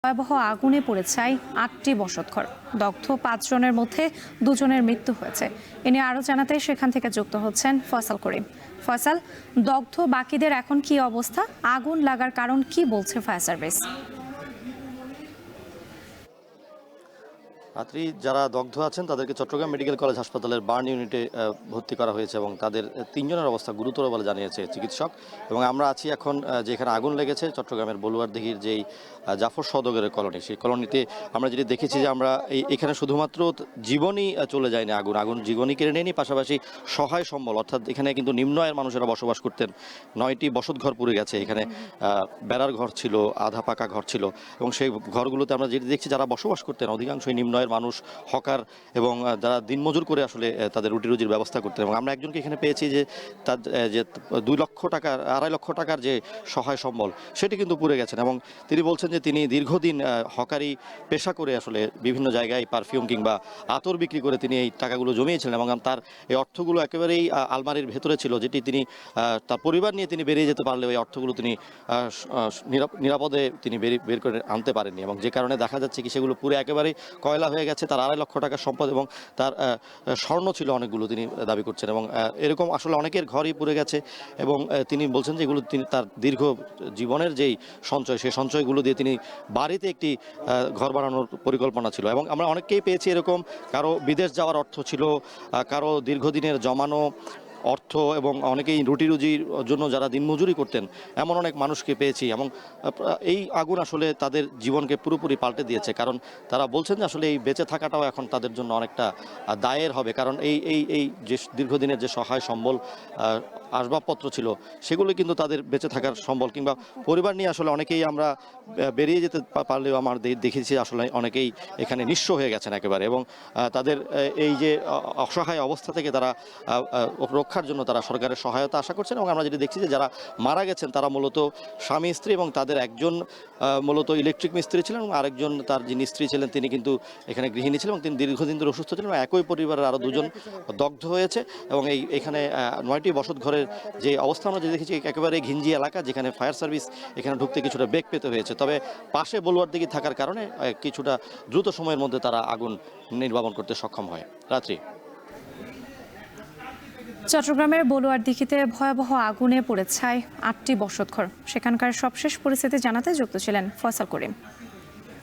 ভয়াবহ আগুনে পড়ে ছাই ৮টি বসতঘর। দগ্ধ ৫ জনের মধ্যে ২ জনের মৃত্যু হয়েছে। এ নিয়ে আরও জানাতে সেখান থেকে যুক্ত হচ্ছেন ফয়সাল করিম। ফয়সাল, দগ্ধ বাকিদের এখন কি অবস্থা? আগুন লাগার কারণ কি বলছে ফায়ার সার্ভিস? রাত্রি যারা দগ্ধ আছেন তাদেরকে চট্টগ্রাম মেডিকেল কলেজ হাসপাতালের বার্ন ইউনিটে ভর্তি করা হয়েছে এবং তাদের ৩ জনের অবস্থা গুরুতর বলে জানিয়েছে চিকিৎসক। এবং আমরা আছি এখন যেখানে আগুন লেগেছে চট্টগ্রামের বলুয়ারদিঘির যেই জাফর সওদাগরের কলোনি, সেই কলোনিতে আমরা যেটি দেখেছি যে আমরা এখানে শুধুমাত্র জীবনই চলে যায়নি, আগুন জীবনই কেড়ে নেয়নি, পাশাপাশি সহায় সম্বল, অর্থাৎ এখানে কিন্তু নিম্ন আয়ের মানুষেরা বসবাস করতেন। 9টি বসতঘর পুড়ে গেছে। এখানে বেড়ার ঘর ছিল, আধা পাকা ঘর ছিল এবং সেই ঘরগুলোতে আমরা যেটি দেখছি যারা বসবাস করতেন অধিকাংশই নিম্ন আয়ের মানুষ, হকার এবং যারা দিনমজুর করে আসলে তাদের রুটি রুজির ব্যবস্থা করতেন। এবং আমরা একজনকে এখানে পেয়েছি যে তার যে 2 লক্ষ টাকার 2.5 লক্ষ টাকার যে সহায় সম্বল সেটি কিন্তু পুড়ে গেছেন। এবং তিনি বলছেন যে তিনি দীর্ঘদিন হকারি পেশা করে আসলে বিভিন্ন জায়গায় পারফিউম কিংবা আতর বিক্রি করে তিনি এই টাকাগুলো জমিয়েছিলেন এবং তার এই অর্থগুলো একেবারেই আলমারির ভেতরে ছিল, যেটি তিনি তার পরিবার নিয়ে তিনি বেরিয়ে যেতে পারলেও এই অর্থগুলো তিনি নিরাপদে তিনি বের করে আনতে পারেননি এবং যে কারণে দেখা যাচ্ছে কি সেগুলো পুরো একেবারেই কয়লা হয়ে গেছে। তার 2.5 লক্ষ টাকার সম্পদ এবং তার স্বর্ণ ছিল অনেকগুলো, তিনি দাবি করছেন। এবং এরকম আসলে অনেকের ঘরই পুড়ে গেছে এবং তিনি বলছেন যে এগুলো তিনি তার দীর্ঘ জীবনের যেই সঞ্চয়, সেই সঞ্চয়গুলো দিয়ে তিনি বাড়িতে একটি ঘর বানানোর পরিকল্পনা ছিল। এবং আমরা অনেককেই পেয়েছি এরকম, কারো বিদেশ যাওয়ার অর্থ ছিল, কারো দীর্ঘদিনের জমানো অর্থ এবং অনেকেই রুটি রুজির জন্য যারা দিনমজুরি করতেন এমন অনেক মানুষকে পেয়েছি। এবং এই আগুন আসলে তাদের জীবনকে পুরোপুরি পাল্টে দিয়েছে, কারণ তারা বলছেন যে আসলে এই বেঁচে থাকাটাও এখন তাদের জন্য অনেকটা দায়ের হবে, কারণ এই যে দীর্ঘদিনের যে সহায় সম্বল আসবাবপত্র ছিল সেগুলো কিন্তু তাদের বেঁচে থাকার সম্বল, কিংবা পরিবার নিয়ে আসলে অনেকেই আমরা বেরিয়ে যেতে পারলেও আমার দেখেছি আসলে অনেকেই এখানে নিঃস্ব হয়ে গেছেন একেবারে। এবং তাদের এই যে অসহায় অবস্থা থেকে তারা রক্ষার জন্য তারা সরকারের সহায়তা আশা করছেন। এবং আমরা যেটি দেখছি যে যারা মারা গেছেন তারা মূলত স্বামী স্ত্রী এবং তাদের একজন মূলত ইলেকট্রিক মিস্ত্রি ছিলেন এবং আরেকজন তার যিনি স্ত্রী ছিলেন তিনি কিন্তু এখানে গৃহিণী ছিলেন এবং তিনি দীর্ঘদিন ধরে অসুস্থ ছিলেন। একই পরিবারের আরও 2 জন দগ্ধ হয়েছে। এবং এখানে 9টি বসতঘরের যে অবস্থা আমরা যে দেখেছি একেবারে ঘিঞ্জি এলাকা, যেখানে ফায়ার সার্ভিস এখানে ঢুকতে কিছুটা বেগ পেতে হয়েছে, তবে পাশে বলুয়ারদিঘি থাকার কারণে কিছুটা দ্রুত সময়ের মধ্যে তারা আগুন নির্বাপন করতে সক্ষম হয়। রাত্রি। চট্টগ্রামের বলুয়ারদিঘিতে ভয়াবহ আগুনে পড়ে ছাই 8টি বসতঘর। সেখানকার সবশেষ পরিস্থিতি জানাতে যুক্ত ছিলেন ফয়সাল করিম।